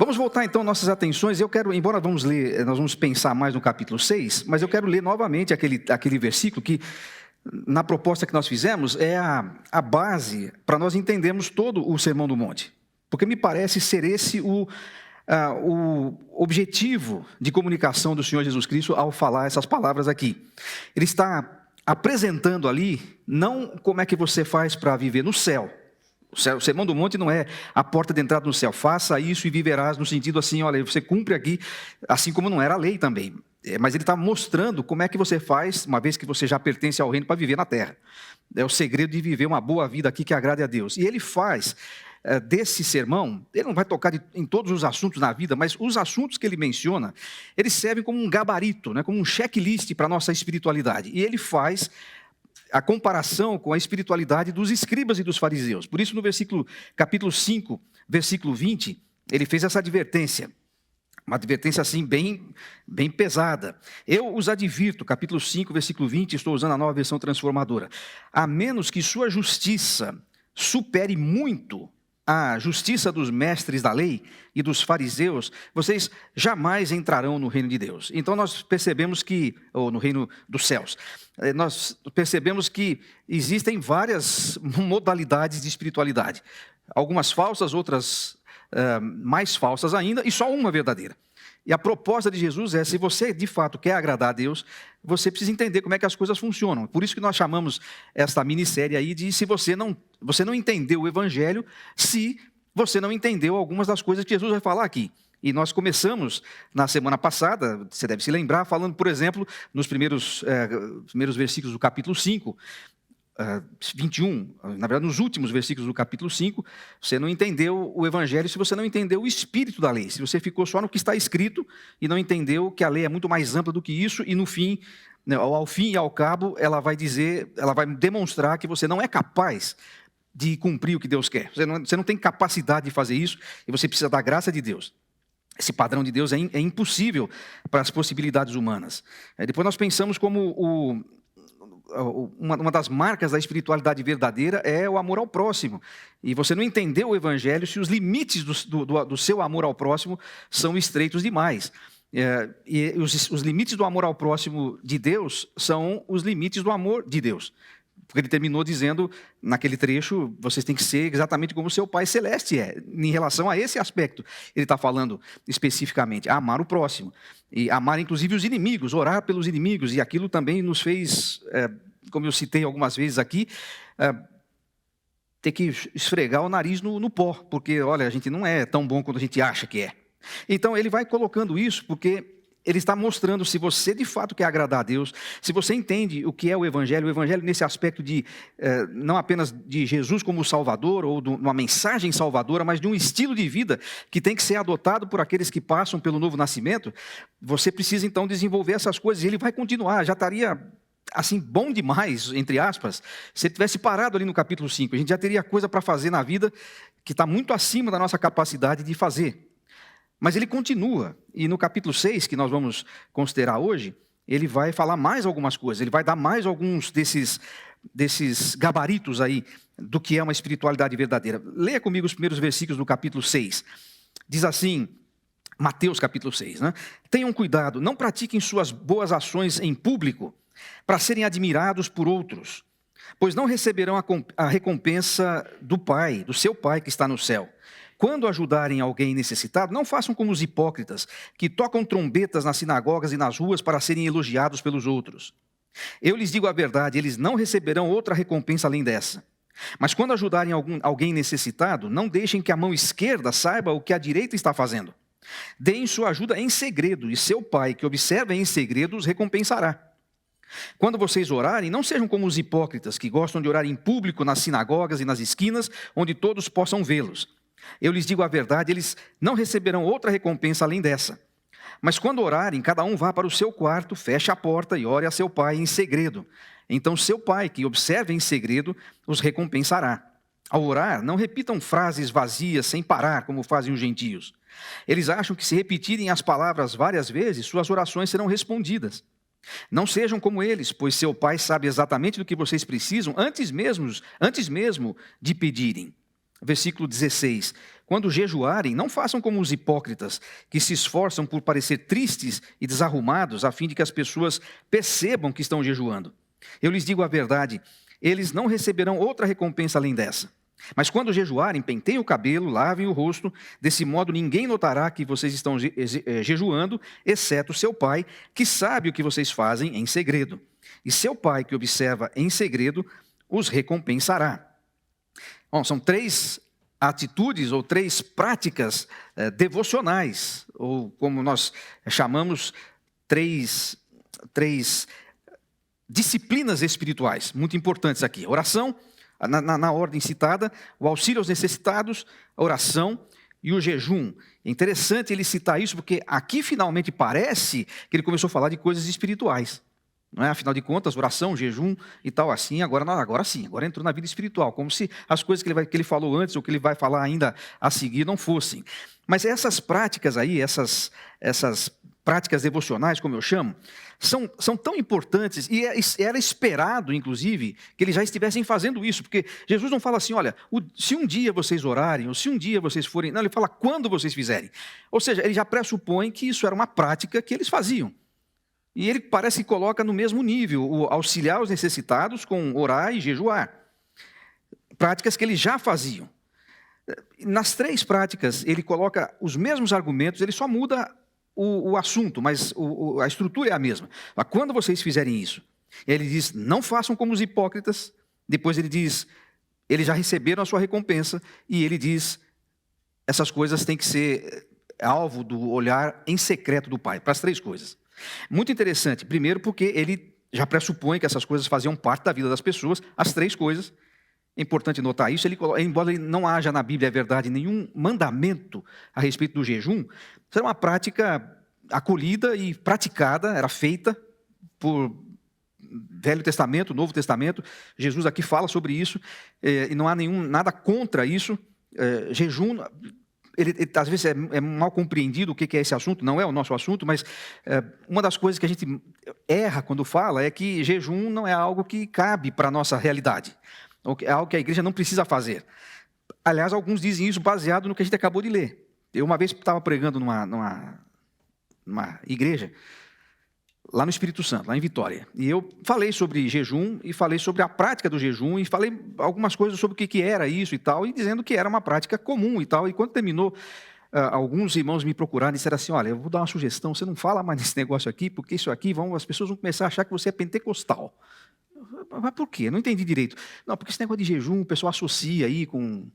Vamos voltar então nossas atenções. Embora nós vamos pensar mais no capítulo 6, mas eu quero ler novamente aquele versículo que, na proposta que nós fizemos, é a base para nós entendermos todo o Sermão do Monte. Porque me parece ser esse o objetivo de comunicação do Senhor Jesus Cristo ao falar essas palavras aqui. Ele está apresentando ali, não como é que você faz para viver no céu. O Sermão do Monte não é a porta de entrada no céu. Faça isso e viverás, no sentido assim, olha, você cumpre aqui, assim como não era a lei também. Mas ele está mostrando como é que você faz, uma vez que você já pertence ao reino, para viver na terra. É o segredo de viver uma boa vida aqui que agrade a Deus. E ele faz desse sermão, ele não vai tocar em todos os assuntos na vida, mas os assuntos que ele menciona, eles servem como um gabarito, né, como um checklist para a nossa espiritualidade. E ele faz a comparação com a espiritualidade dos escribas e dos fariseus. Por isso, no capítulo 5, versículo 20, ele fez essa advertência. Uma advertência assim bem pesada. Eu os advirto, capítulo 5, versículo 20, estou usando a Nova Versão Transformadora. A menos que sua justiça supere muito a justiça dos mestres da lei e dos fariseus, vocês jamais entrarão no reino de Deus. Então nós percebemos ou no reino dos céus, nós percebemos que existem várias modalidades de espiritualidade. Algumas falsas, outras mais falsas ainda, e só uma verdadeira. E a proposta de Jesus é, se você de fato quer agradar a Deus, você precisa entender como é que as coisas funcionam. Por isso que nós chamamos esta minissérie aí de se você não entendeu o Evangelho, se você não entendeu algumas das coisas que Jesus vai falar aqui. E nós começamos na semana passada, você deve se lembrar, falando, por exemplo, nos primeiros versículos do capítulo 5, 21, na verdade nos últimos versículos do capítulo 5, você não entendeu o Evangelho se você não entendeu o espírito da lei, se você ficou só no que está escrito e não entendeu que a lei é muito mais ampla do que isso e no fim, ao fim e ao cabo, ela vai demonstrar que você não é capaz de cumprir o que Deus quer, você não tem capacidade de fazer isso e você precisa da graça de Deus. Esse padrão de Deus é impossível para as possibilidades humanas. Depois nós pensamos como uma das marcas da espiritualidade verdadeira é o amor ao próximo. E você não entendeu o Evangelho se os limites do seu amor ao próximo são estreitos demais. E os limites do amor ao próximo de Deus são os limites do amor de Deus. Porque ele terminou dizendo, naquele trecho, vocês têm que ser exatamente como o seu Pai Celeste é. Em relação a esse aspecto, ele está falando especificamente, amar o próximo. E amar, inclusive, os inimigos, orar pelos inimigos. E aquilo também nos fez, como eu citei algumas vezes aqui, ter que esfregar o nariz no pó. Porque, olha, a gente não é tão bom quanto a gente acha que é. Então, ele vai colocando isso porque ele está mostrando, se você de fato quer agradar a Deus, se você entende o que é o Evangelho nesse aspecto de, não apenas de Jesus como Salvador, ou de uma mensagem salvadora, mas de um estilo de vida que tem que ser adotado por aqueles que passam pelo novo nascimento, você precisa então desenvolver essas coisas, e ele vai continuar, já estaria assim, bom demais, entre aspas, se ele tivesse parado ali no capítulo 5, a gente já teria coisa para fazer na vida que está muito acima da nossa capacidade de fazer. Mas ele continua, e no capítulo 6, que nós vamos considerar hoje, ele vai falar mais algumas coisas, ele vai dar mais alguns desses gabaritos aí do que é uma espiritualidade verdadeira. Leia comigo os primeiros versículos do capítulo 6. Diz assim, Mateus capítulo 6, né? Tenham cuidado, não pratiquem suas boas ações em público, para serem admirados por outros, pois não receberão a recompensa do seu Pai que está no céu. Quando ajudarem alguém necessitado, não façam como os hipócritas, que tocam trombetas nas sinagogas e nas ruas para serem elogiados pelos outros. Eu lhes digo a verdade, eles não receberão outra recompensa além dessa. Mas quando ajudarem alguém necessitado, não deixem que a mão esquerda saiba o que a direita está fazendo. Deem sua ajuda em segredo, e seu Pai, que observa em segredo, os recompensará. Quando vocês orarem, não sejam como os hipócritas, que gostam de orar em público nas sinagogas e nas esquinas, onde todos possam vê-los. Eu lhes digo a verdade, eles não receberão outra recompensa além dessa. Mas quando orarem, cada um vá para o seu quarto, feche a porta e ore a seu pai em segredo. Então seu pai, que observa em segredo, os recompensará. Ao orar, não repitam frases vazias sem parar, como fazem os gentios. Eles acham que se repetirem as palavras várias vezes, suas orações serão respondidas. Não sejam como eles, pois seu pai sabe exatamente do que vocês precisam antes mesmo de pedirem. versículo 16. Quando jejuarem, não façam como os hipócritas, que se esforçam por parecer tristes e desarrumados, a fim de que as pessoas percebam que estão jejuando. Eu lhes digo a verdade, eles não receberão outra recompensa além dessa. Mas quando jejuarem, penteiem o cabelo, lavem o rosto, desse modo ninguém notará que vocês estão jejuando, exceto seu pai, que sabe o que vocês fazem em segredo. E seu pai, que observa em segredo, os recompensará. Bom, são 3 atitudes ou 3 práticas devocionais, ou como nós chamamos, 3 disciplinas espirituais, muito importantes aqui. Oração, na ordem citada, o auxílio aos necessitados, a oração e o jejum. É interessante ele citar isso, porque aqui finalmente parece que ele começou a falar de coisas espirituais. Não é? Afinal de contas, oração, jejum e tal assim, agora entrou na vida espiritual, como se as coisas que ele falou antes ou que ele vai falar ainda a seguir não fossem. Mas essas práticas aí, essas práticas devocionais, como eu chamo, são tão importantes, e era esperado, inclusive, que eles já estivessem fazendo isso, porque Jesus não fala assim, olha, se um dia vocês orarem, ou se um dia vocês forem... Não, ele fala quando vocês fizerem. Ou seja, ele já pressupõe que isso era uma prática que eles faziam. E ele parece que coloca no mesmo nível o auxiliar os necessitados com orar e jejuar. Práticas que eles já faziam. Nas 3 práticas, ele coloca os mesmos argumentos, ele só muda o assunto, mas a estrutura é a mesma. Quando vocês fizerem isso, ele diz, não façam como os hipócritas. Depois ele diz, eles já receberam a sua recompensa. E ele diz, essas coisas têm que ser alvo do olhar em secreto do Pai, para as 3 coisas. Muito interessante, primeiro porque ele já pressupõe que essas coisas faziam parte da vida das pessoas, as 3 coisas. É importante notar isso, embora ele não haja na Bíblia, é verdade, nenhum mandamento a respeito do jejum, isso era uma prática acolhida e praticada, era feita por Velho Testamento, Novo Testamento. Jesus aqui fala sobre isso, e não há nada contra isso. Jejum... Ele, às vezes é mal compreendido o que é esse assunto, não é o nosso assunto, mas uma das coisas que a gente erra quando fala é que jejum não é algo que cabe para a nossa realidade, é algo que a igreja não precisa fazer. Aliás, alguns dizem isso baseado no que a gente acabou de ler. Eu uma vez estava pregando numa igreja, lá no Espírito Santo, lá em Vitória. E eu falei sobre jejum, e falei sobre a prática do jejum, e falei algumas coisas sobre o que era isso e tal, e dizendo que era uma prática comum e tal. E quando terminou, alguns irmãos me procuraram e disseram assim, olha, eu vou dar uma sugestão, você não fala mais desse negócio aqui, porque isso aqui, as pessoas vão começar a achar que você é pentecostal. Mas por quê? Eu não entendi direito. Não, porque esse negócio de jejum, o pessoal associa aí com...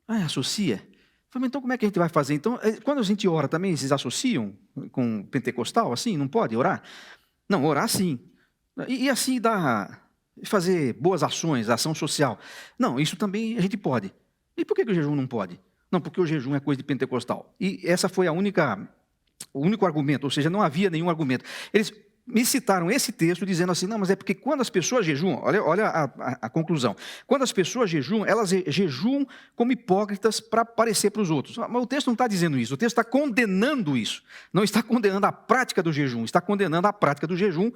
associa? Eu falei, então como é que a gente vai fazer? Então, quando a gente ora também, vocês associam com pentecostal, assim? Não pode orar? Não, orar sim. E assim fazer boas ações, ação social. Não, isso também a gente pode. E por que o jejum não pode? Não, porque o jejum é coisa de pentecostal. E essa foi o único argumento, ou seja, não havia nenhum argumento. Eles me citaram esse texto dizendo assim, não, mas é porque quando as pessoas jejuam, olha a conclusão, quando as pessoas jejuam, elas jejuam como hipócritas para parecer para os outros. Mas o texto não está dizendo isso, o texto está condenando isso, não está condenando a prática do jejum, está condenando a prática do jejum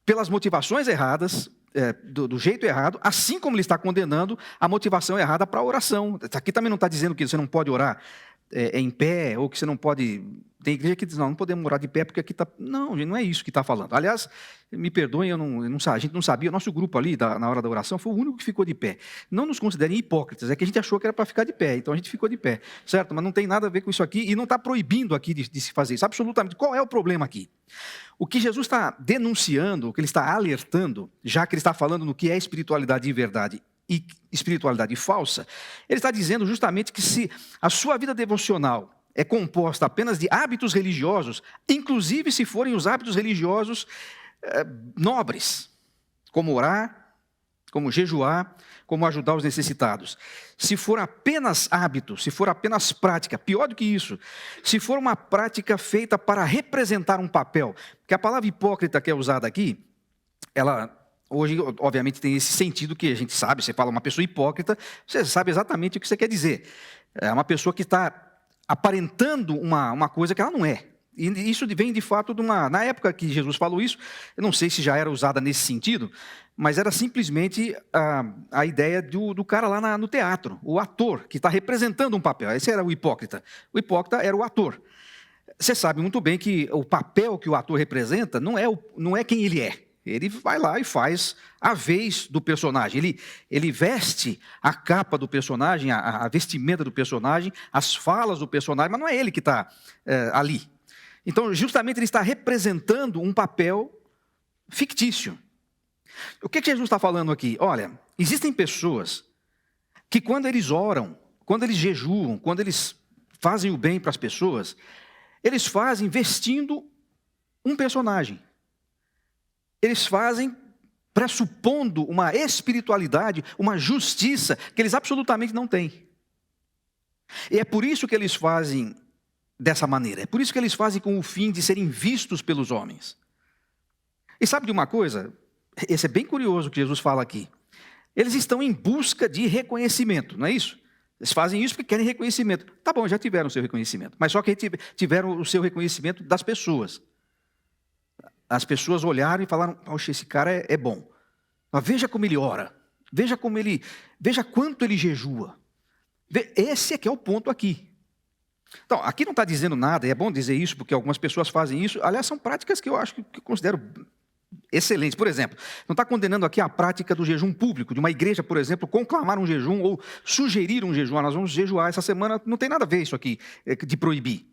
pelas motivações erradas, do jeito errado, assim como ele está condenando a motivação errada para a oração. Aqui também não está dizendo que você não pode orar em pé, ou que você não pode... Tem igreja que diz, não podemos orar de pé, porque aqui está... Não, não é isso que está falando. Aliás, me perdoem, a gente não sabia, o nosso grupo ali, na hora da oração, foi o único que ficou de pé. Não nos considerem hipócritas, é que a gente achou que era para ficar de pé, então a gente ficou de pé, certo? Mas não tem nada a ver com isso aqui, e não está proibindo aqui de se fazer isso, absolutamente. Qual é o problema aqui? O que Jesus está denunciando, o que ele está alertando, já que ele está falando no que é espiritualidade de verdade e espiritualidade falsa, ele está dizendo justamente que se a sua vida devocional é composta apenas de hábitos religiosos, inclusive se forem os hábitos religiosos nobres, como orar, como jejuar, como ajudar os necessitados. Se for apenas hábito, se for apenas prática, pior do que isso, se for uma prática feita para representar um papel, porque a palavra hipócrita que é usada aqui, ela... Hoje, obviamente, tem esse sentido que a gente sabe, você fala uma pessoa hipócrita, você sabe exatamente o que você quer dizer. É uma pessoa que está aparentando uma coisa que ela não é. E isso vem de fato na época que Jesus falou isso, eu não sei se já era usada nesse sentido, mas era simplesmente a ideia do cara lá no teatro, o ator, que está representando um papel. Esse era o hipócrita. O hipócrita era o ator. Você sabe muito bem que o papel que o ator representa não é quem ele é. Ele vai lá e faz a vez do personagem. Ele veste a capa do personagem, a vestimenta do personagem, as falas do personagem, mas não é ele que está ali. Então, justamente, ele está representando um papel fictício. O que Jesus está falando aqui? Olha, existem pessoas que quando eles oram, quando eles jejuam, quando eles fazem o bem para as pessoas, eles fazem vestindo um personagem. Eles fazem pressupondo uma espiritualidade, uma justiça que eles absolutamente não têm. E é por isso que eles fazem dessa maneira. É por isso que eles fazem com o fim de serem vistos pelos homens. E sabe de uma coisa? Esse é bem curioso o que Jesus fala aqui. Eles estão em busca de reconhecimento, não é isso? Eles fazem isso porque querem reconhecimento. Tá bom, já tiveram o seu reconhecimento. Mas só que tiveram o seu reconhecimento das pessoas. As pessoas olharam e falaram, poxa, esse cara é bom. Mas veja como ele ora. Veja quanto ele jejua. Esse é que é o ponto aqui. Então, aqui não está dizendo nada, e é bom dizer isso, porque algumas pessoas fazem isso. Aliás, são práticas que eu acho que eu considero excelentes. Por exemplo, não está condenando aqui a prática do jejum público, de uma igreja, por exemplo, conclamar um jejum ou sugerir um jejum. Nós vamos jejuar essa semana, não tem nada a ver isso aqui, de proibir.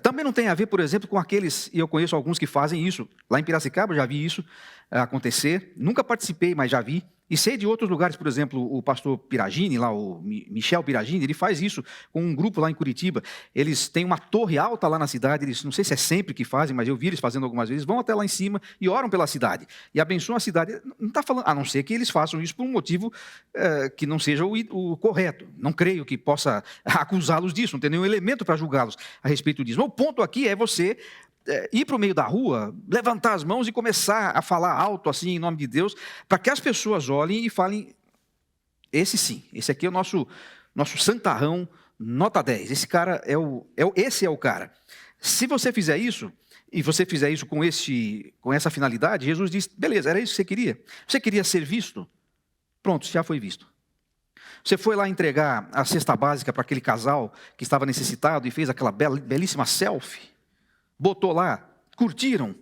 Também não tem a ver, por exemplo, com aqueles, e eu conheço alguns que fazem isso. Lá em Piracicaba eu já vi isso acontecer. Nunca participei, mas já vi. E sei de outros lugares, por exemplo, o pastor Piragini, lá o Michel Piragini, ele faz isso com um grupo lá em Curitiba. Eles têm uma torre alta lá na cidade, eles, não sei se é sempre que fazem, mas eu vi eles fazendo algumas vezes, vão até lá em cima e oram pela cidade. E abençoam a cidade. Não está falando, a não ser que eles façam isso por um motivo que não seja o correto. Não creio que possa acusá-los disso, não tem nenhum elemento para julgá-los a respeito disso. Mas o ponto aqui é você ir para o meio da rua, levantar as mãos e começar a falar alto assim em nome de Deus, para que as pessoas olhem e falem, esse sim, esse aqui é o nosso santarrão, nota 10, esse cara esse é o cara. Se você fizer isso, e você fizer isso com essa finalidade, Jesus diz, beleza, era isso que você queria? Você queria ser visto? Pronto, já foi visto. Você foi lá entregar a cesta básica para aquele casal que estava necessitado e fez aquela belíssima selfie, botou lá, curtiram.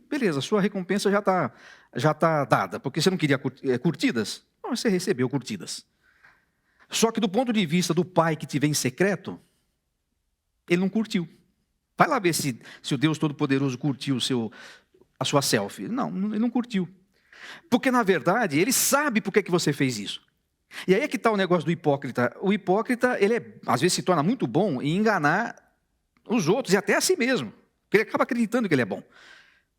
Beleza, sua recompensa já tá dada, porque você não queria curtidas? Não, você recebeu curtidas. Só que do ponto de vista do pai que te vê em secreto, ele não curtiu. Vai lá ver se o Deus Todo-Poderoso curtiu a sua selfie. Não, ele não curtiu. Porque, na verdade, ele sabe por que você fez isso. E aí é que está o negócio do hipócrita. O hipócrita, ele às vezes se torna muito bom em enganar os outros e até a si mesmo. Porque ele acaba acreditando que ele é bom.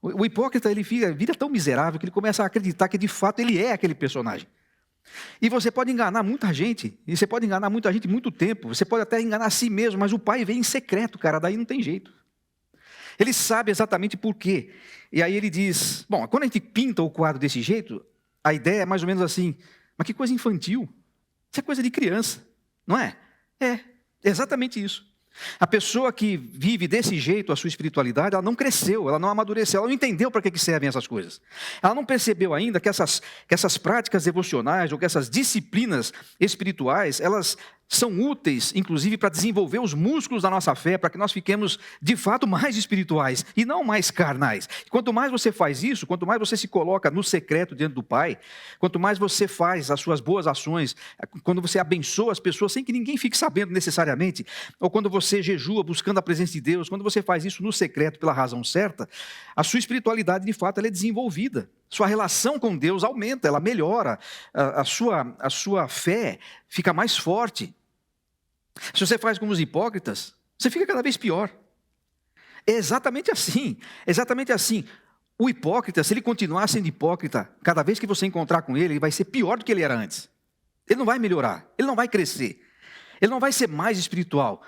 O hipócrita, ele vira tão miserável que ele começa a acreditar que de fato ele é aquele personagem. E você pode enganar muita gente, e você pode enganar muita gente muito tempo, você pode até enganar a si mesmo, mas o pai vem em secreto, cara, daí não tem jeito. Ele sabe exatamente por quê. E aí ele diz, bom, quando a gente pinta o quadro desse jeito, a ideia é mais ou menos assim, mas que coisa infantil, isso é coisa de criança, não é? É exatamente isso. A pessoa que vive desse jeito a sua espiritualidade, ela não cresceu, ela não amadureceu, ela não entendeu para que servem essas coisas. Ela não percebeu ainda que essas práticas devocionais ou que essas disciplinas espirituais, elas são úteis, inclusive, para desenvolver os músculos da nossa fé, para que nós fiquemos, de fato, mais espirituais e não mais carnais. Quanto mais você faz isso, quanto mais você se coloca no secreto diante do Pai, quanto mais você faz as suas boas ações, quando você abençoa as pessoas sem que ninguém fique sabendo necessariamente, ou quando você jejua buscando a presença de Deus, quando você faz isso no secreto pela razão certa, a sua espiritualidade, de fato, ela é desenvolvida. Sua relação com Deus aumenta, ela melhora, a sua fé fica mais forte. Se você faz como os hipócritas, você fica cada vez pior. É exatamente assim, exatamente assim. O hipócrita, se ele continuar sendo hipócrita, cada vez que você encontrar com ele vai ser pior do que ele era antes. Ele não vai melhorar, ele não vai crescer, ele não vai ser mais espiritual,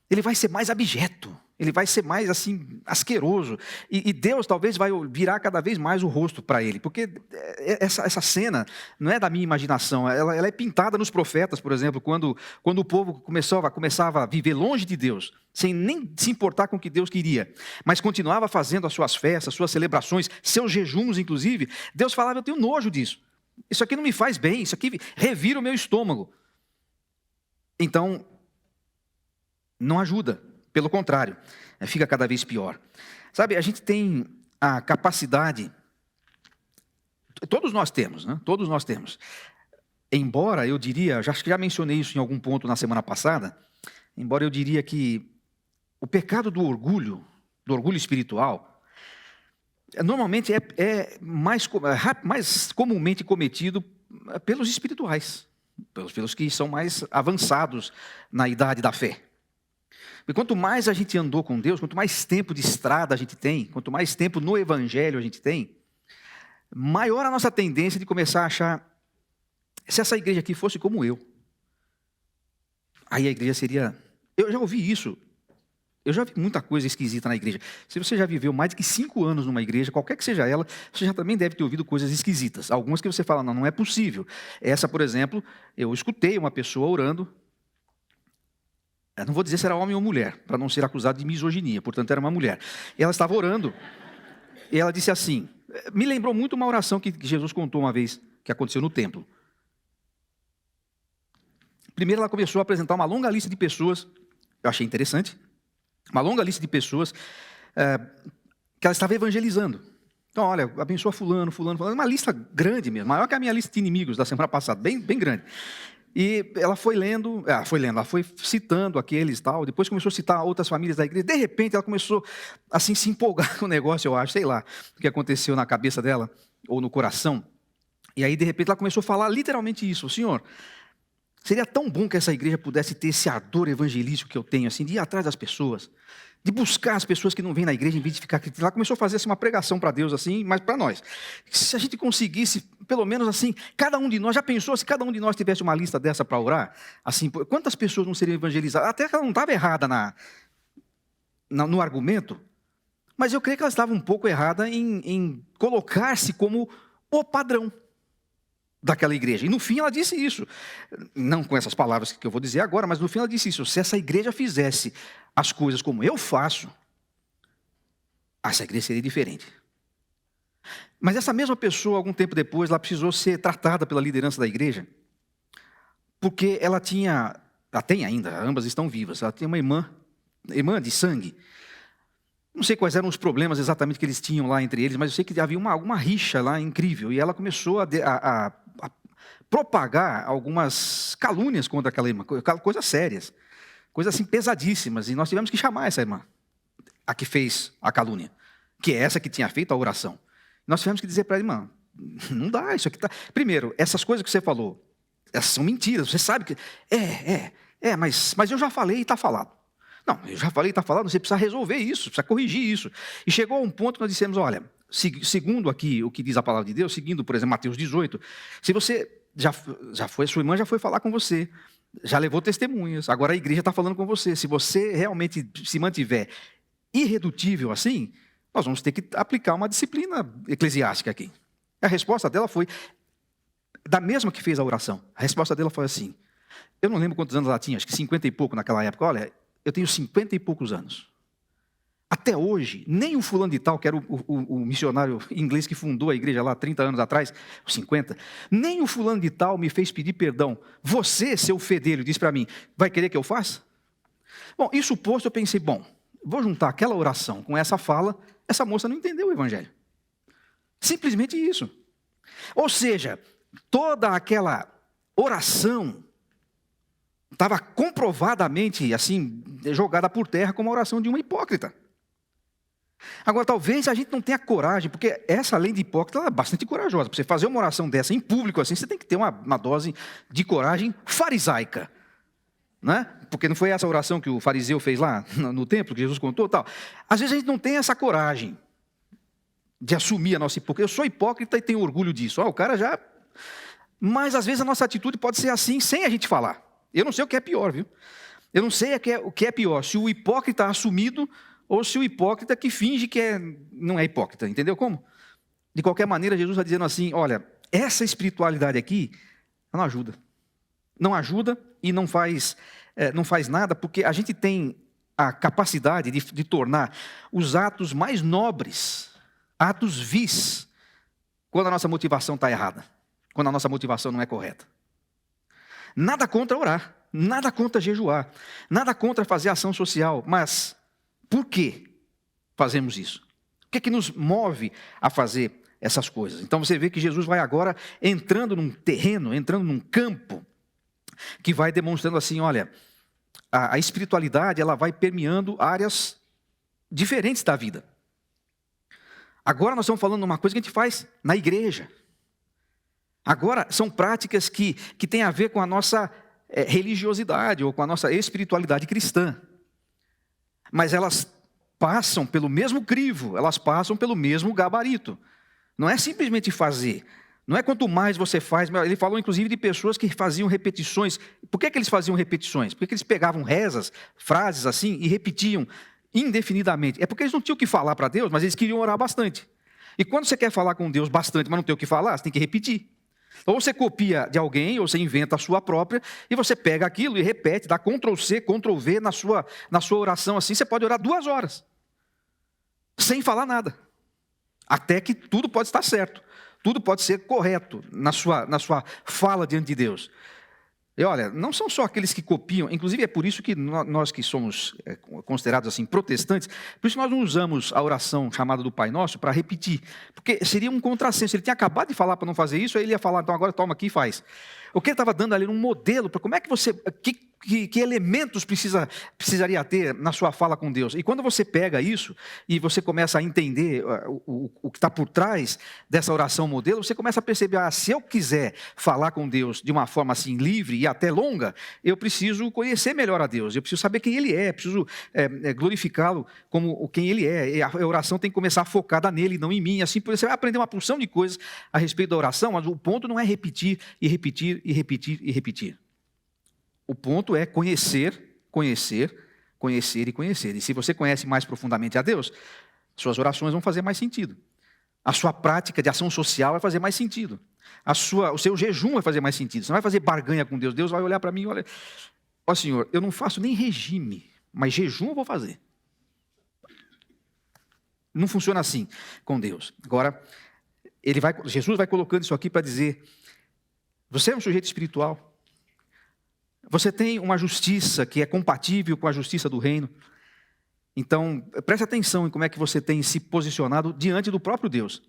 ele vai ser mais abjeto, Ele vai ser mais assim, asqueroso. E Deus talvez vai virar cada vez mais o rosto para ele. Porque essa cena não é da minha imaginação. Ela é pintada nos profetas, por exemplo, quando o povo começava a viver longe de Deus, sem nem se importar com o que Deus queria, mas continuava fazendo as suas festas, suas celebrações, seus jejuns, inclusive. Deus falava, eu tenho nojo disso. Isso aqui não me faz bem, isso aqui revira o meu estômago. Então, não ajuda. Pelo contrário, fica cada vez pior. Sabe, a gente tem a capacidade, todos nós temos, né? Todos nós temos. Embora eu diria, acho que já mencionei isso em algum ponto na semana passada, embora eu diria que o pecado do orgulho espiritual, normalmente é mais comumente cometido pelos espirituais, pelos que são mais avançados na idade da fé. E quanto mais a gente andou com Deus, quanto mais tempo de estrada a gente tem, quanto mais tempo no Evangelho a gente tem, maior a nossa tendência de começar a achar, se essa igreja aqui fosse como eu, aí a igreja seria... Eu já ouvi isso, eu já vi muita coisa esquisita na igreja. Se você já viveu mais de que 5 anos numa igreja, qualquer que seja ela, você já também deve ter ouvido coisas esquisitas. Algumas que você fala, não é possível. Essa, por exemplo, eu escutei uma pessoa orando. Eu não vou dizer se era homem ou mulher, para não ser acusado de misoginia, portanto era uma mulher. E ela estava orando, e ela disse assim, me lembrou muito uma oração que Jesus contou uma vez, que aconteceu no templo. Primeiro ela começou a apresentar uma longa lista de pessoas, eu achei interessante, uma longa lista de pessoas que ela estava evangelizando. Então, olha, abençoa fulano, uma lista grande mesmo, maior que a minha lista de inimigos da semana passada, bem grande. E ela foi lendo, ela foi citando aqueles e tal, depois começou a citar outras famílias da igreja. De repente, ela começou assim, se empolgar com o negócio, eu acho, sei lá, o que aconteceu na cabeça dela, ou no coração. E aí, de repente, ela começou a falar literalmente isso. Senhor, seria tão bom que essa igreja pudesse ter esse ardor evangelístico que eu tenho, assim, de ir atrás das pessoas, de buscar as pessoas que não vêm na igreja em vez de ficar criticando. Ela começou a fazer assim, uma pregação para Deus, assim, mas para nós. Se a gente conseguisse, pelo menos assim, cada um de nós, já pensou se cada um de nós tivesse uma lista dessa para orar? Assim, quantas pessoas não seriam evangelizadas? Até que ela não estava errada no argumento, mas eu creio que ela estava um pouco errada em colocar-se como o padrão daquela igreja. E no fim ela disse isso, não com essas palavras que eu vou dizer agora, mas no fim ela disse isso, se essa igreja fizesse as coisas como eu faço, essa igreja seria diferente. Mas essa mesma pessoa, algum tempo depois, ela precisou ser tratada pela liderança da igreja, porque ela tem ainda, ambas estão vivas, ela tinha uma irmã de sangue. Não sei quais eram os problemas exatamente que eles tinham lá entre eles, mas eu sei que havia alguma rixa lá incrível, e ela começou a propagar algumas calúnias contra aquela irmã, coisas sérias, coisas assim pesadíssimas, e nós tivemos que chamar essa irmã, a que fez a calúnia, que é essa que tinha feito a oração. Nós tivemos que dizer para ela, irmã, não dá, isso aqui tá... Primeiro, essas coisas que você falou, essas são mentiras, você sabe que... Mas eu já falei e está falado. Não, eu já falei, está falado, você precisa resolver isso, precisa corrigir isso. E chegou a um ponto que nós dissemos, olha, segundo aqui o que diz a palavra de Deus, seguindo, por exemplo, Mateus 18, se você sua irmã já foi falar com você, já levou testemunhas, agora a igreja está falando com você, se você realmente se mantiver irredutível assim, nós vamos ter que aplicar uma disciplina eclesiástica aqui. A resposta dela foi, da mesma que fez a oração, a resposta dela foi assim, eu não lembro quantos anos ela tinha, acho que 50 e pouco naquela época, olha, eu tenho 50 e poucos anos. Até hoje, nem o fulano de tal, que era o missionário inglês que fundou a igreja lá 30 anos atrás, 50, nem o fulano de tal me fez pedir perdão. Você, seu fedelho, disse para mim, vai querer que eu faça? Bom, isso posto, eu pensei, vou juntar aquela oração com essa fala, essa moça não entendeu o evangelho. Simplesmente isso. Ou seja, toda aquela oração estava comprovadamente, assim, jogada por terra como a oração de uma hipócrita. Agora, talvez a gente não tenha coragem, porque essa lei de hipócrita ela é bastante corajosa. Para você fazer uma oração dessa em público, assim, você tem que ter uma dose de coragem farisaica. Né? Porque não foi essa oração que o fariseu fez lá no templo, que Jesus contou tal. Às vezes a gente não tem essa coragem de assumir a nossa hipocrisia. Eu sou hipócrita e tenho orgulho disso. O cara já... Mas às vezes a nossa atitude pode ser assim, sem a gente falar. Eu não sei o que é pior, viu? Eu não sei o que é pior. Se o hipócrita assumido ou se o hipócrita que finge que não é hipócrita, entendeu como? De qualquer maneira, Jesus está dizendo assim, olha, essa espiritualidade aqui não ajuda. Não ajuda e não faz nada, porque a gente tem a capacidade de tornar os atos mais nobres, atos vis, quando a nossa motivação está errada, quando a nossa motivação não é correta. Nada contra orar, nada contra jejuar, nada contra fazer ação social, mas por que fazemos isso? O que é que nos move a fazer essas coisas? Então você vê que Jesus vai agora entrando num terreno, entrando num campo, que vai demonstrando assim, olha, a espiritualidade ela vai permeando áreas diferentes da vida. Agora nós estamos falando de uma coisa que a gente faz na igreja. Agora são práticas que têm a ver com a nossa religiosidade ou com a nossa espiritualidade cristã. Mas elas passam pelo mesmo crivo, elas passam pelo mesmo gabarito. Não é simplesmente fazer. Não é quanto mais você faz. Ele falou inclusive de pessoas que faziam repetições. Por que eles faziam repetições? Porque eles pegavam rezas, frases assim e repetiam indefinidamente. É porque eles não tinham o que falar para Deus, mas eles queriam orar bastante. E quando você quer falar com Deus bastante, mas não tem o que falar, você tem que repetir. Ou você copia de alguém, ou você inventa a sua própria, e você pega aquilo e repete, dá Ctrl+C, Ctrl+V na sua oração assim, você pode orar 2 horas, sem falar nada. Até que tudo pode estar certo, tudo pode ser correto na sua fala diante de Deus. E olha, não são só aqueles que copiam, inclusive é por isso que nós que somos considerados assim protestantes, por isso nós não usamos a oração chamada do Pai Nosso para repetir, porque seria um contrassenso. Ele tinha acabado de falar para não fazer isso, aí ele ia falar, então agora toma aqui e faz. O que ele estava dando ali era um modelo para como é que você, que elementos precisaria ter na sua fala com Deus. E quando você pega isso e você começa a entender o que está por trás dessa oração modelo, você começa a perceber, se eu quiser falar com Deus de uma forma assim livre e até longa, eu preciso conhecer melhor a Deus, eu preciso saber quem Ele é, preciso glorificá-lo como quem Ele é. E a oração tem que começar focada nele, não em mim. Assim, você vai aprender uma porção de coisas a respeito da oração, mas o ponto não é repetir e repetir e repetir e repetir. O ponto é conhecer, conhecer, conhecer e conhecer. E se você conhece mais profundamente a Deus, suas orações vão fazer mais sentido. A sua prática de ação social vai fazer mais sentido. O seu jejum vai fazer mais sentido. Você não vai fazer barganha com Deus. Deus vai olhar para mim e olha, ó Senhor, eu não faço nem regime, mas jejum eu vou fazer. Não funciona assim com Deus. Agora, Jesus vai colocando isso aqui para dizer, você é um sujeito espiritual. Você tem uma justiça que é compatível com a justiça do reino. Então, preste atenção em como é que você tem se posicionado diante do próprio Deus.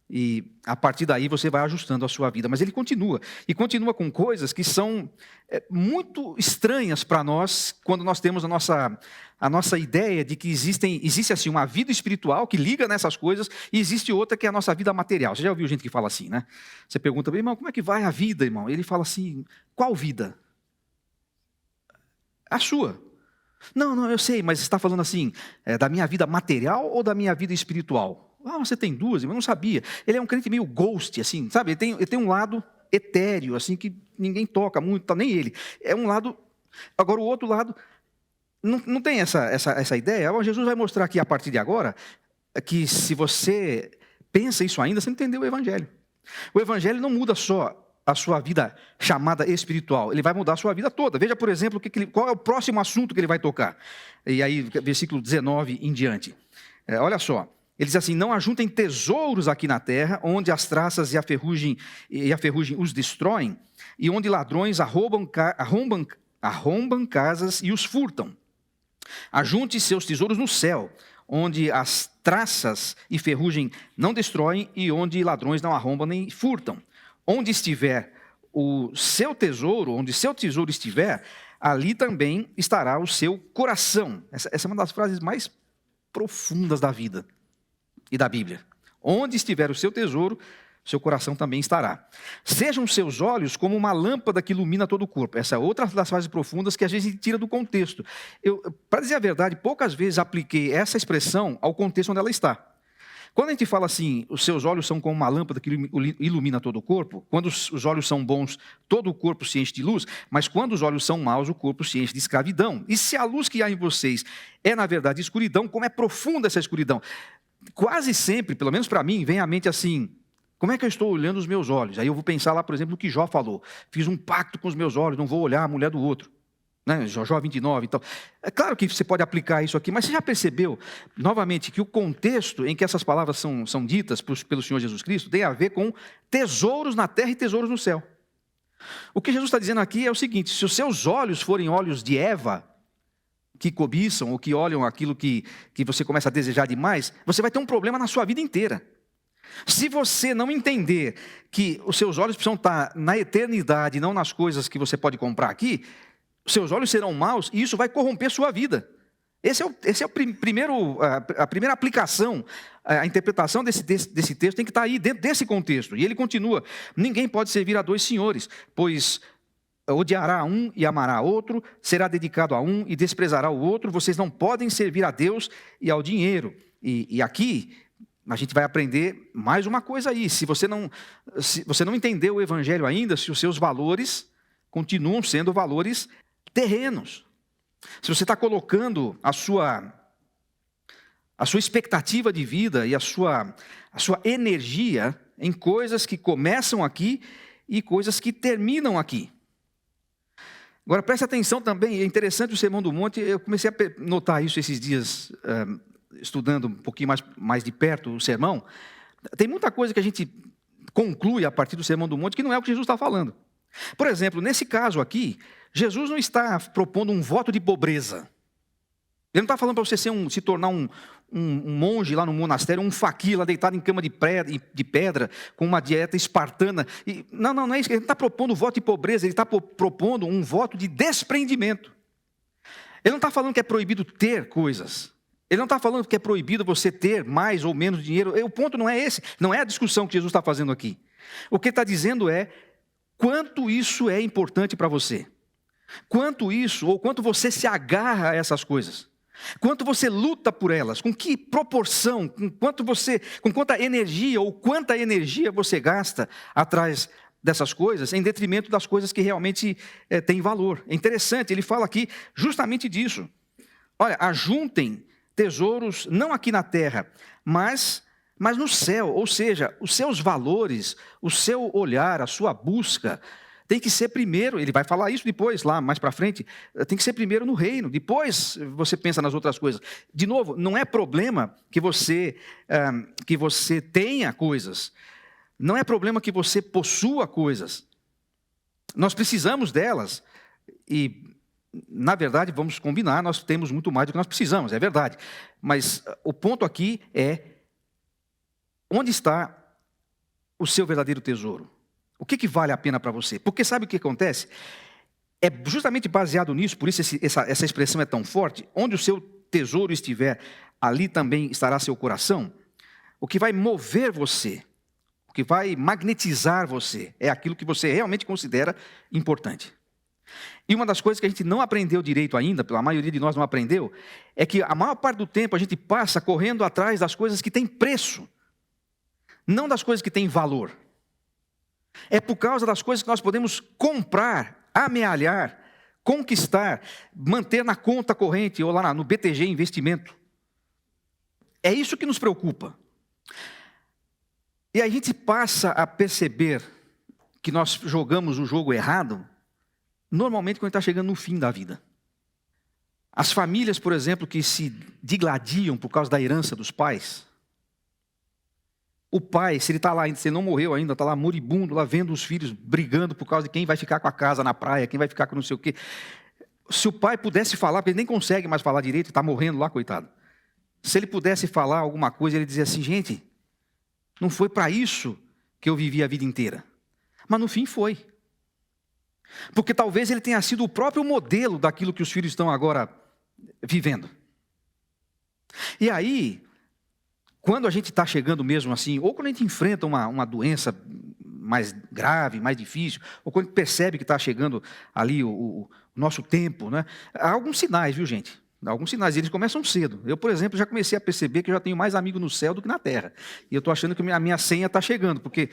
E a partir daí você vai ajustando a sua vida. Mas ele continua. E continua com coisas que são muito estranhas para nós, quando nós temos a nossa ideia de que existe assim uma vida espiritual que liga nessas coisas, e existe outra que é a nossa vida material. Você já ouviu gente que fala assim, né? Você pergunta, irmão, como é que vai a vida, irmão? Ele fala assim, qual vida? A sua. Não, eu sei, mas você está falando assim, da minha vida material ou da minha vida espiritual? Você tem duas, eu não sabia. Ele é um crente meio ghost, assim, sabe? Ele tem um lado etéreo, assim, que ninguém toca muito, nem ele. É um lado. Agora, o outro lado não tem essa ideia. Jesus vai mostrar aqui, a partir de agora, que se você pensa isso ainda, você não entendeu o Evangelho. O Evangelho não muda só a sua vida chamada espiritual, ele vai mudar a sua vida toda. Veja, por exemplo, qual é o próximo assunto que ele vai tocar. E aí, versículo 19 em diante. Olha só, ele diz assim, não ajuntem tesouros aqui na terra, onde as traças e a ferrugem os destroem, e onde ladrões arrombam casas e os furtam. Ajunte seus tesouros no céu, onde as traças e ferrugem não destroem, e onde ladrões não arrombam nem furtam. Onde estiver o seu tesouro, onde seu tesouro estiver, ali também estará o seu coração. Essa é uma das frases mais profundas da vida e da Bíblia. Onde estiver o seu tesouro, seu coração também estará. Sejam seus olhos como uma lâmpada que ilumina todo o corpo. Essa é outra das frases profundas que às vezes a gente tira do contexto. Para dizer a verdade, poucas vezes apliquei essa expressão ao contexto onde ela está. Quando a gente fala assim, os seus olhos são como uma lâmpada que ilumina todo o corpo, quando os olhos são bons, todo o corpo se enche de luz, mas quando os olhos são maus, o corpo se enche de escravidão. E se a luz que há em vocês é, na verdade, escuridão, como é profunda essa escuridão? Quase sempre, pelo menos para mim, vem à mente assim, como é que eu estou olhando os meus olhos? Aí eu vou pensar lá, por exemplo, no que Jó falou. Fiz um pacto com os meus olhos, não vou olhar a mulher do outro. Né? Jó 29 e tal. É claro que você pode aplicar isso aqui, mas você já percebeu, novamente, que o contexto em que essas palavras são ditas pelo Senhor Jesus Cristo tem a ver com tesouros na terra e tesouros no céu. O que Jesus está dizendo aqui é o seguinte: se os seus olhos forem olhos de Eva, que cobiçam ou que olham aquilo que você começa a desejar demais, você vai ter um problema na sua vida inteira. Se você não entender que os seus olhos precisam estar na eternidade, não nas coisas que você pode comprar aqui, seus olhos serão maus e isso vai corromper sua vida. Esse é a primeira aplicação, a interpretação desse texto tem que estar aí dentro desse contexto. E ele continua: ninguém pode servir a dois senhores, pois odiará um e amará outro, será dedicado a um e desprezará o outro. Vocês não podem servir a Deus e ao dinheiro. E aqui a gente vai aprender mais uma coisa aí. Se você não entendeu o evangelho ainda, se os seus valores continuam sendo valores terrenos, se você está colocando a sua expectativa de vida e a sua energia em coisas que começam aqui e coisas que terminam aqui. Agora preste atenção também, é interessante o Sermão do Monte, eu comecei a notar isso esses dias, estudando um pouquinho mais de perto o sermão. Tem muita coisa que a gente conclui a partir do Sermão do Monte que não é o que Jesus está falando. Por exemplo, nesse caso aqui, Jesus não está propondo um voto de pobreza. Ele não está falando para você se tornar um monge lá no monastério, um faquir lá deitado em cama de pedra, com uma dieta espartana. Não é isso. Ele não está propondo um voto de pobreza, ele está propondo um voto de desprendimento. Ele não está falando que é proibido ter coisas. Ele não está falando que é proibido você ter mais ou menos dinheiro. O ponto não é esse, não é a discussão que Jesus está fazendo aqui. O que ele está dizendo é quanto isso é importante para você. Quanto isso, ou quanto você se agarra a essas coisas. Quanto você luta por elas, com que proporção, com quanta energia ou quanta energia você gasta atrás dessas coisas, em detrimento das coisas que realmente têm valor. É interessante, ele fala aqui justamente disso. Olha, ajuntem tesouros não aqui na terra, mas no céu. Ou seja, os seus valores, o seu olhar, a sua busca tem que ser primeiro, ele vai falar isso depois, lá mais para frente, tem que ser primeiro no reino, depois você pensa nas outras coisas. De novo, não é problema que você tenha coisas, não é problema que você possua coisas, nós precisamos delas, e na verdade, vamos combinar, nós temos muito mais do que nós precisamos, é verdade, mas o ponto aqui é, onde está o seu verdadeiro tesouro? O que vale a pena para você? Porque sabe o que acontece? É justamente baseado nisso, por isso essa expressão é tão forte. Onde o seu tesouro estiver, ali também estará seu coração. O que vai mover você, o que vai magnetizar você, é aquilo que você realmente considera importante. E uma das coisas que a gente não aprendeu direito ainda, a maioria de nós não aprendeu, é que a maior parte do tempo a gente passa correndo atrás das coisas que têm preço, não das coisas que têm valor. É por causa das coisas que nós podemos comprar, amealhar, conquistar, manter na conta corrente ou lá no BTG Investimento. É isso que nos preocupa. E a gente passa a perceber que nós jogamos o jogo errado, normalmente quando está chegando no fim da vida. As famílias, por exemplo, que se digladiam por causa da herança dos pais. O pai, se ele está lá ainda, se ele não morreu ainda, está lá moribundo, lá vendo os filhos brigando por causa de quem vai ficar com a casa na praia, quem vai ficar com não sei o quê. Se o pai pudesse falar, porque ele nem consegue mais falar direito, está morrendo lá, coitado. Se ele pudesse falar alguma coisa, ele dizia assim, gente, não foi para isso que eu vivi a vida inteira. Mas no fim foi. Porque talvez ele tenha sido o próprio modelo daquilo que os filhos estão agora vivendo. E aí, quando a gente está chegando mesmo assim, ou quando a gente enfrenta uma doença mais grave, mais difícil, ou quando a gente percebe que está chegando ali o nosso tempo, né? Há alguns sinais, viu, gente? Alguns sinais, eles começam cedo. Eu, por exemplo, já comecei a perceber que eu já tenho mais amigos no céu do que na terra. E eu estou achando que a minha senha está chegando, porque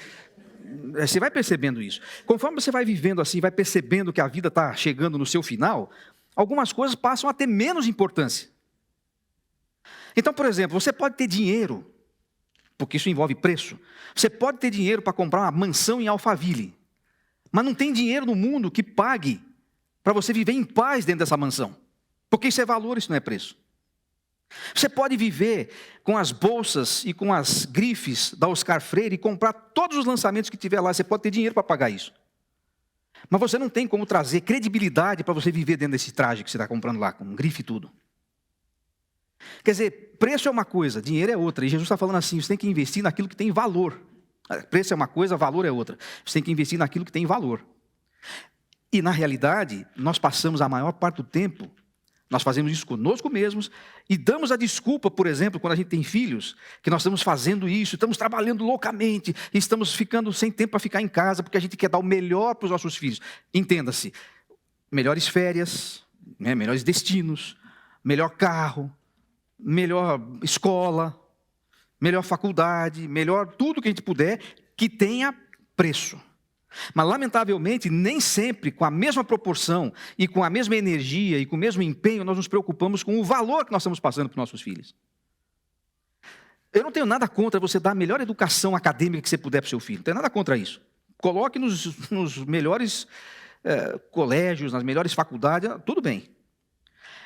você vai percebendo isso. Conforme você vai vivendo assim, vai percebendo que a vida está chegando no seu final, algumas coisas passam a ter menos importância. Então, por exemplo, você pode ter dinheiro, porque isso envolve preço. Você pode ter dinheiro para comprar uma mansão em Alphaville, mas não tem dinheiro no mundo que pague para você viver em paz dentro dessa mansão. Porque isso é valor, isso não é preço. Você pode viver com as bolsas e com as grifes da Oscar Freire e comprar todos os lançamentos que tiver lá. Você pode ter dinheiro para pagar isso. Mas você não tem como trazer credibilidade para você viver dentro desse traje que você está comprando lá, com grife e tudo. Quer dizer, preço é uma coisa, dinheiro é outra. E Jesus está falando assim, você tem que investir naquilo que tem valor. Preço é uma coisa, valor é outra. Você tem que investir naquilo que tem valor. E na realidade, nós passamos a maior parte do tempo, nós fazemos isso conosco mesmos, e damos a desculpa, por exemplo, quando a gente tem filhos, que nós estamos fazendo isso, estamos trabalhando loucamente, e estamos ficando sem tempo para ficar em casa, porque a gente quer dar o melhor para os nossos filhos. Entenda-se, melhores férias, melhores destinos, melhor carro, melhor escola, melhor faculdade, melhor tudo que a gente puder, que tenha preço. Mas, lamentavelmente, nem sempre, com a mesma proporção, e com a mesma energia, e com o mesmo empenho, nós nos preocupamos com o valor que nós estamos passando para os nossos filhos. Eu não tenho nada contra você dar a melhor educação acadêmica que você puder para o seu filho. Não tenho nada contra isso. Coloque nos melhores colégios, nas melhores faculdades, tudo bem.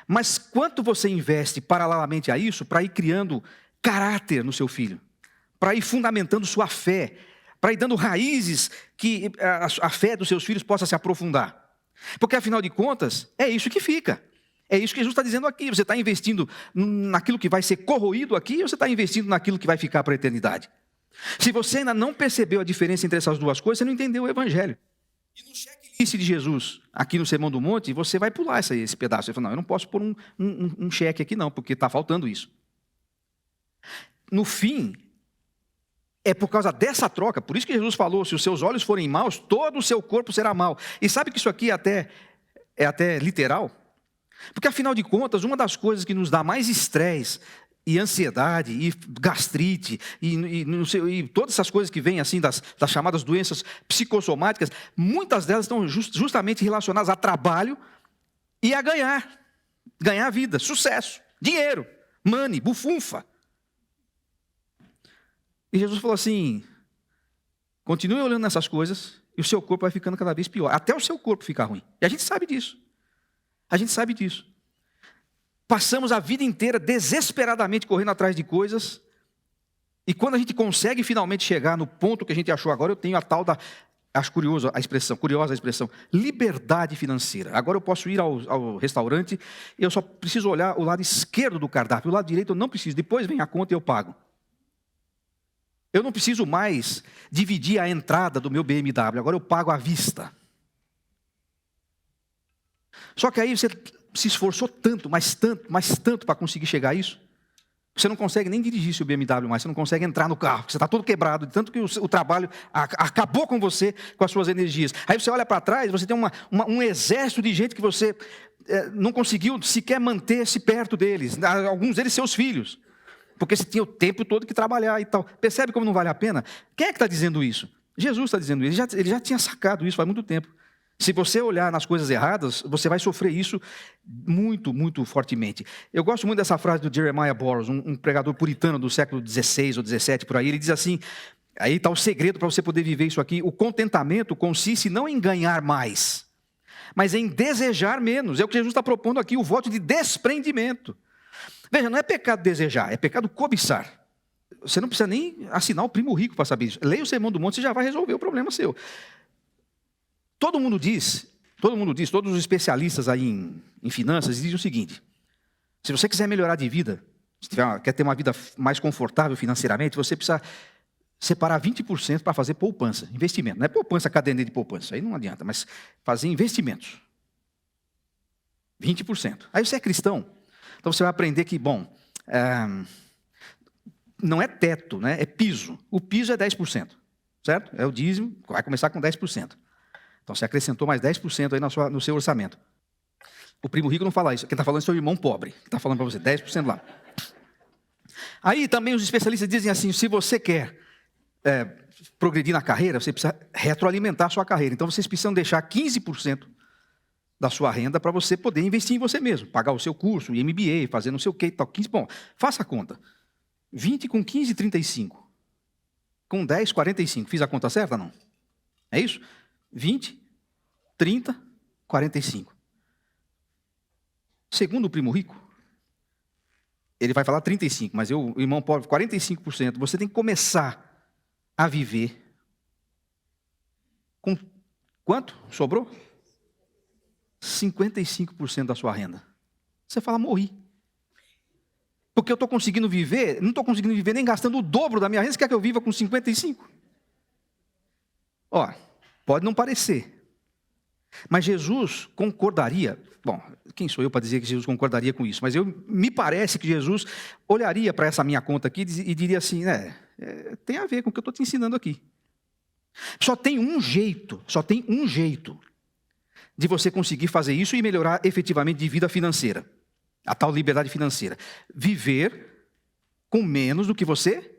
Mas quanto você investe paralelamente a isso para ir criando caráter no seu filho? Para ir fundamentando sua fé? Para ir dando raízes que a fé dos seus filhos possa se aprofundar? Porque, afinal de contas, é isso que fica. É isso que Jesus está dizendo aqui. Você está investindo naquilo que vai ser corroído aqui, ou você está investindo naquilo que vai ficar para a eternidade? Se você ainda não percebeu a diferença entre essas duas coisas, você não entendeu o Evangelho. E no checklist de Jesus, aqui no Sermão do Monte, você vai pular esse pedaço. Você fala, não, eu não posso pôr um cheque aqui não, porque está faltando isso. No fim, é por causa dessa troca, por isso que Jesus falou, se os seus olhos forem maus, todo o seu corpo será mau. E sabe que isso aqui é até literal? Porque, afinal de contas, uma das coisas que nos dá mais estresse, e ansiedade, e gastrite, e todas essas coisas que vêm assim das chamadas doenças psicossomáticas, muitas delas estão justamente relacionadas a trabalho e a ganhar vida, sucesso, dinheiro, money, bufunfa. E Jesus falou assim, continue olhando nessas coisas e o seu corpo vai ficando cada vez pior, até o seu corpo ficar ruim. E a gente sabe disso. A gente sabe disso. Passamos a vida inteira desesperadamente correndo atrás de coisas, e quando a gente consegue finalmente chegar no ponto que a gente achou agora, eu tenho a tal da, acho curiosa a expressão, liberdade financeira. Agora eu posso ir ao restaurante, eu só preciso olhar o lado esquerdo do cardápio, o lado direito eu não preciso, depois vem a conta e eu pago. Eu não preciso mais dividir a entrada do meu BMW, agora eu pago à vista. Só que aí você se esforçou tanto, mas tanto para conseguir chegar a isso, você não consegue nem dirigir seu BMW mais, você não consegue entrar no carro, você está todo quebrado, de tanto que o trabalho acabou com você, com as suas energias. Aí você olha para trás, você tem um exército de gente que você não conseguiu sequer manter-se perto deles, alguns deles seus filhos, porque você tinha o tempo todo que trabalhar e tal. Percebe como não vale a pena? Quem é que está dizendo isso? Jesus está dizendo isso, ele já tinha sacado isso faz muito tempo. Se você olhar nas coisas erradas, você vai sofrer isso muito, muito fortemente. Eu gosto muito dessa frase do Jeremiah Burroughs, um pregador puritano do século XVI ou XVII, por aí. Ele diz assim, aí está o segredo para você poder viver isso aqui. O contentamento consiste não em ganhar mais, mas em desejar menos. É o que Jesus está propondo aqui, o voto de desprendimento. Veja, não é pecado desejar, é pecado cobiçar. Você não precisa nem assinar o Primo Rico para saber isso. Leia o Sermão do Monte, você já vai resolver o problema seu. Todo mundo diz, todos os especialistas aí em finanças dizem o seguinte, se você quiser melhorar de vida, quer ter uma vida mais confortável financeiramente, você precisa separar 20% para fazer poupança, investimento. Não é poupança, caderneta de poupança, aí não adianta, mas fazer investimentos. 20%. Aí você é cristão, então você vai aprender que, não é teto, né? É piso. O piso é 10%, certo? É o dízimo, vai começar com 10%. Então, você acrescentou mais 10% aí no seu orçamento. O primo rico não fala isso. Quem está falando é seu irmão pobre. Está falando para você, 10% lá. Aí também os especialistas dizem assim, se você quer progredir na carreira, você precisa retroalimentar a sua carreira. Então vocês precisam deixar 15% da sua renda para você poder investir em você mesmo. Pagar o seu curso, o MBA, fazer não sei o que e tal. 15, bom, faça a conta. 20 com 15, 35. Com 10, 45. Fiz a conta certa, não? É isso? 20, 30, 45. Segundo o primo rico, ele vai falar 35, mas o irmão pobre, 45%. Você tem que começar a viver com quanto? Sobrou? 55% da sua renda. Você fala, morri. Porque eu estou conseguindo viver, não estou conseguindo viver nem gastando o dobro da minha renda, você quer que eu viva com 55%? Ó, pode não parecer, mas Jesus concordaria, bom, quem sou eu para dizer que Jesus concordaria com isso? Mas me parece que Jesus olharia para essa minha conta aqui e diria assim, tem a ver com o que eu estou te ensinando aqui. Só tem um jeito de você conseguir fazer isso e melhorar efetivamente de vida financeira. A tal liberdade financeira. Viver com menos do que você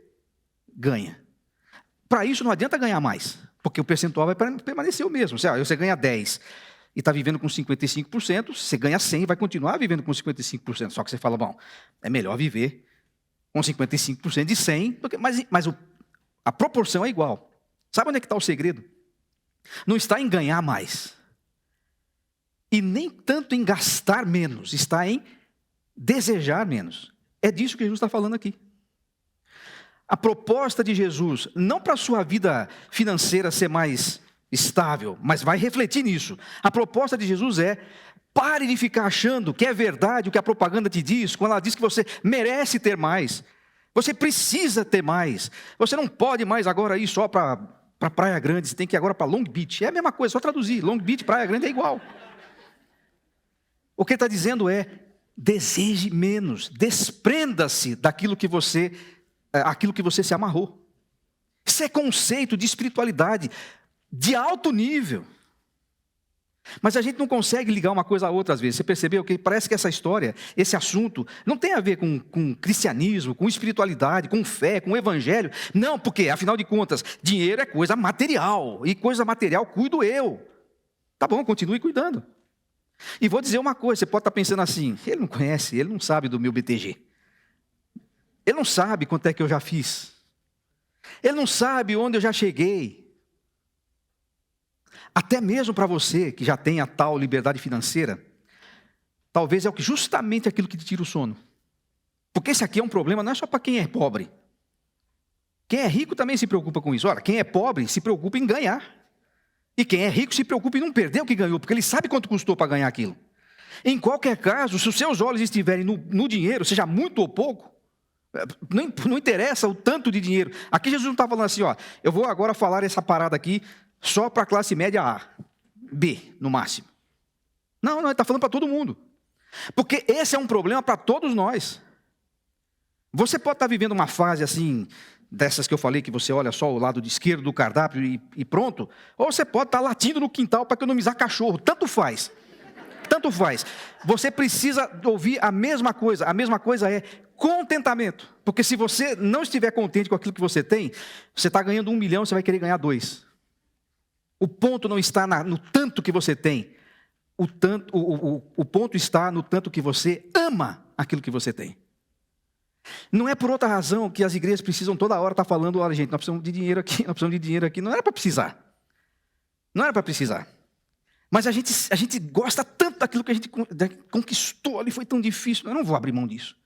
ganha. Para isso não adianta ganhar mais, porque o percentual vai permanecer o mesmo. Você ganha 10% e está vivendo com 55%, você ganha 100% e vai continuar vivendo com 55%. Só que você fala, bom, é melhor viver com 55% de 100%, mas a proporção é igual. Sabe onde é que está o segredo? Não está em ganhar mais. E nem tanto em gastar menos, está em desejar menos. É disso que Jesus está falando aqui. A proposta de Jesus, não para a sua vida financeira ser mais estável, mas vai refletir nisso. A proposta de Jesus é, pare de ficar achando que é verdade o que a propaganda te diz, quando ela diz que você merece ter mais. Você precisa ter mais. Você não pode mais agora ir só para Praia Grande, você tem que ir agora para Long Beach. É a mesma coisa, só traduzir. Long Beach, Praia Grande é igual. O que ele está dizendo é, deseje menos, desprenda-se daquilo que você se amarrou. Isso é conceito de espiritualidade de alto nível. Mas a gente não consegue ligar uma coisa a outra às vezes. Você percebeu que parece que essa história, esse assunto, não tem a ver com cristianismo, com espiritualidade, com fé, com evangelho. Não, porque, afinal de contas, dinheiro é coisa material. E coisa material cuido eu. Tá bom, continue cuidando. E vou dizer uma coisa, você pode estar pensando assim, ele não conhece, ele não sabe do meu BTG. Ele não sabe quanto é que eu já fiz. Ele não sabe onde eu já cheguei. Até mesmo para você que já tem a tal liberdade financeira, talvez é justamente aquilo que te tira o sono. Porque esse aqui é um problema, não é só para quem é pobre. Quem é rico também se preocupa com isso. Olha, quem é pobre se preocupa em ganhar. E quem é rico se preocupa em não perder o que ganhou, porque ele sabe quanto custou para ganhar aquilo. Em qualquer caso, se os seus olhos estiverem no dinheiro, seja muito ou pouco, não interessa o tanto de dinheiro. Aqui Jesus não está falando assim, ó, eu vou agora falar essa parada aqui só para a classe média A, B, no máximo. Não, ele está falando para todo mundo. Porque esse é um problema para todos nós. Você pode estar vivendo uma fase assim, dessas que eu falei, que você olha só o lado esquerdo do cardápio e pronto, ou você pode estar latindo no quintal para economizar cachorro, tanto faz. Tanto faz. Você precisa ouvir a mesma coisa é contentamento. Porque se você não estiver contente com aquilo que você tem, você está ganhando 1 milhão, você vai querer ganhar 2. O ponto não está no tanto que você tem, o ponto está no tanto que você ama aquilo que você tem. Não é por outra razão que as igrejas precisam toda hora estar falando, olha gente, nós precisamos de dinheiro aqui, nós precisamos de dinheiro aqui. Não era para precisar. Não era para precisar. Mas a gente gosta tanto daquilo que a gente conquistou ali, foi tão difícil. Eu não vou abrir mão disso.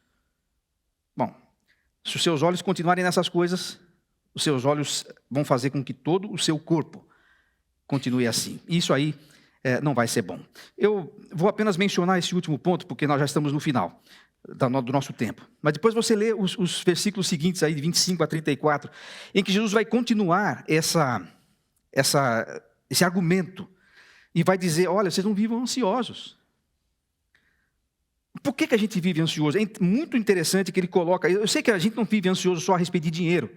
Bom, se os seus olhos continuarem nessas coisas, os seus olhos vão fazer com que todo o seu corpo continue assim. Isso aí não vai ser bom. Eu vou apenas mencionar esse último ponto, porque nós já estamos no final do nosso tempo. Mas depois você lê os versículos seguintes, aí, de 25 a 34, em que Jesus vai continuar esse argumento e vai dizer, olha, vocês não vivam ansiosos. Por que a gente vive ansioso? É muito interessante que ele coloca, eu sei que a gente não vive ansioso só a respeito de dinheiro,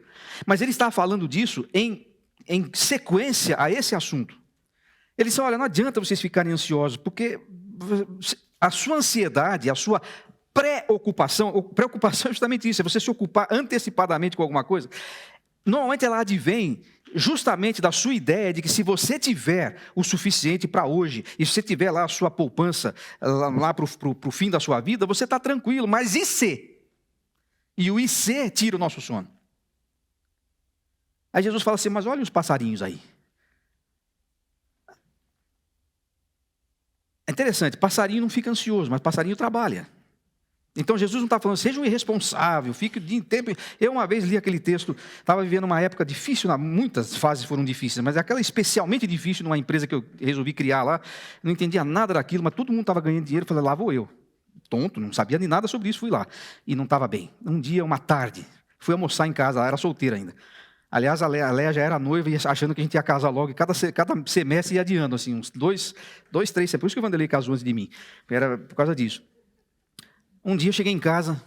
mas ele está falando disso em sequência a esse assunto. Ele diz, olha, não adianta vocês ficarem ansiosos, porque A sua ansiedade, a sua preocupação é justamente isso, é você se ocupar antecipadamente com alguma coisa. Normalmente ela advém justamente da sua ideia de que se você tiver o suficiente para hoje, e se você tiver lá a sua poupança, lá para o fim da sua vida, você está tranquilo, mas e se? E o IC tira o nosso sono. Aí Jesus fala assim, mas olha os passarinhos aí. É interessante, passarinho não fica ansioso, mas passarinho trabalha. Então Jesus não está falando, seja um irresponsável, fique de tempo. Eu uma vez li aquele texto, estava vivendo uma época difícil, muitas fases foram difíceis, mas aquela especialmente difícil numa empresa que eu resolvi criar lá, não entendia nada daquilo, mas todo mundo estava ganhando dinheiro, eu falei, lá vou eu. Tonto, não sabia nem nada sobre isso, fui lá. E não estava bem. Um dia, uma tarde, fui almoçar em casa, ela era solteira ainda. Aliás, a Léa já era noiva e achando que a gente ia casar logo, e cada semestre ia adiando, assim, uns 2, 3 semestres. Por isso que o Vanderlei casou antes de mim, era por causa disso. Um dia eu cheguei em casa,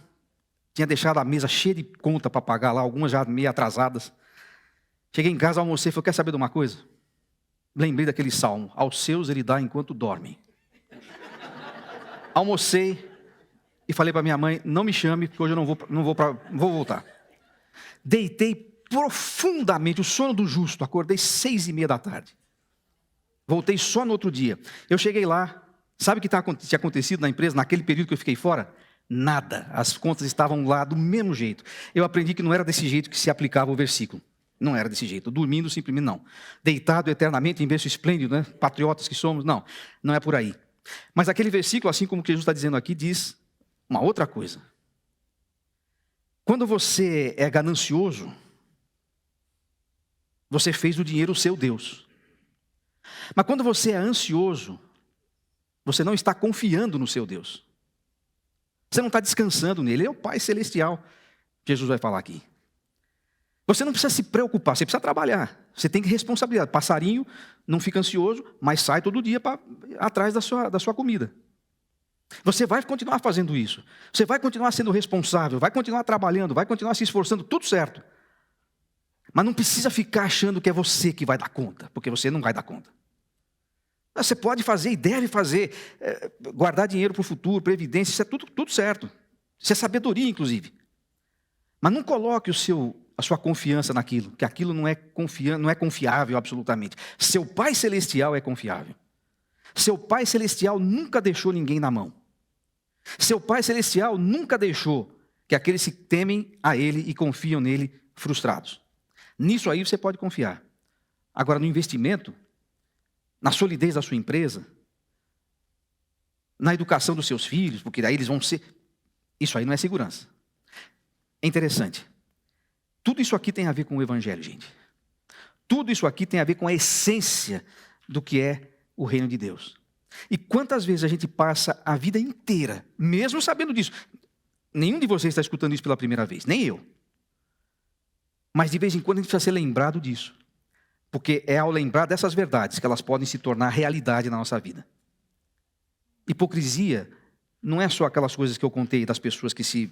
tinha deixado a mesa cheia de conta para pagar lá, algumas já meio atrasadas. Cheguei em casa, almocei e falei, quer saber de uma coisa? Lembrei daquele salmo, aos seus ele dá enquanto dormem. Almocei e falei para minha mãe, não me chame, porque hoje eu não vou voltar. Deitei profundamente, o sono do justo, acordei 6:30 da tarde. Voltei só no outro dia. Eu cheguei lá, sabe o que tinha acontecido na empresa, naquele período que eu fiquei fora? Nada, as contas estavam lá do mesmo jeito. Eu aprendi que não era desse jeito que se aplicava o versículo. Não era desse jeito, dormindo simplesmente não. Deitado eternamente em berço esplêndido, né? Patriotas que somos, não é por aí. Mas aquele versículo, assim como o que Jesus está dizendo aqui, diz uma outra coisa. Quando você é ganancioso, você fez do dinheiro o seu Deus. Mas quando você é ansioso, você não está confiando no seu Deus. Você não está descansando nele, ele é o Pai Celestial. Jesus vai falar aqui. Você não precisa se preocupar, você precisa trabalhar. Você tem que responsabilidade. Passarinho não fica ansioso, mas sai todo dia atrás da sua comida. Você vai continuar fazendo isso. Você vai continuar sendo responsável, vai continuar trabalhando, vai continuar se esforçando, tudo certo. Mas não precisa ficar achando que é você que vai dar conta, porque você não vai dar conta. Você pode fazer e deve fazer, guardar dinheiro para o futuro, previdência, isso é tudo certo. Isso é sabedoria, inclusive. Mas não coloque a sua confiança naquilo, que aquilo não é confiável absolutamente. Seu Pai Celestial é confiável. Seu Pai Celestial nunca deixou ninguém na mão. Seu Pai Celestial nunca deixou que aqueles que temem a Ele e confiam nele frustrados. Nisso aí você pode confiar. Agora, no investimento, na solidez da sua empresa, na educação dos seus filhos, porque daí eles vão ser... Isso aí não é segurança. É interessante. Tudo isso aqui tem a ver com o Evangelho, gente. Tudo isso aqui tem a ver com a essência do que é o reino de Deus. E quantas vezes a gente passa a vida inteira, mesmo sabendo disso. Nenhum de vocês está escutando isso pela primeira vez, nem eu. Mas de vez em quando a gente precisa ser lembrado disso. Porque é ao lembrar dessas verdades que elas podem se tornar realidade na nossa vida. Hipocrisia não é só aquelas coisas que eu contei das pessoas que se...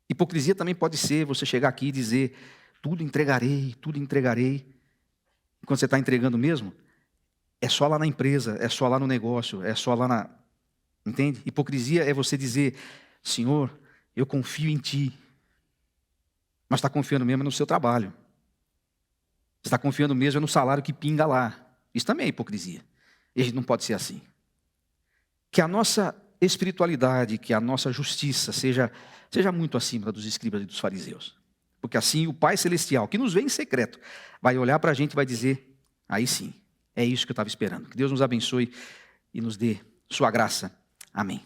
Hipocrisia também pode ser você chegar aqui e dizer, tudo entregarei. Quando você está entregando mesmo, é só lá na empresa, é só lá no negócio, é só lá na... Entende? Hipocrisia é você dizer, Senhor, eu confio em Ti. Mas está confiando mesmo no seu trabalho. Você está confiando mesmo no salário que pinga lá. Isso também é hipocrisia. E a gente não pode ser assim. Que a nossa espiritualidade, que a nossa justiça seja muito acima dos escribas e dos fariseus. Porque assim o Pai Celestial, que nos vê em secreto, vai olhar para a gente e vai dizer, aí sim, é isso que eu estava esperando. Que Deus nos abençoe e nos dê sua graça. Amém.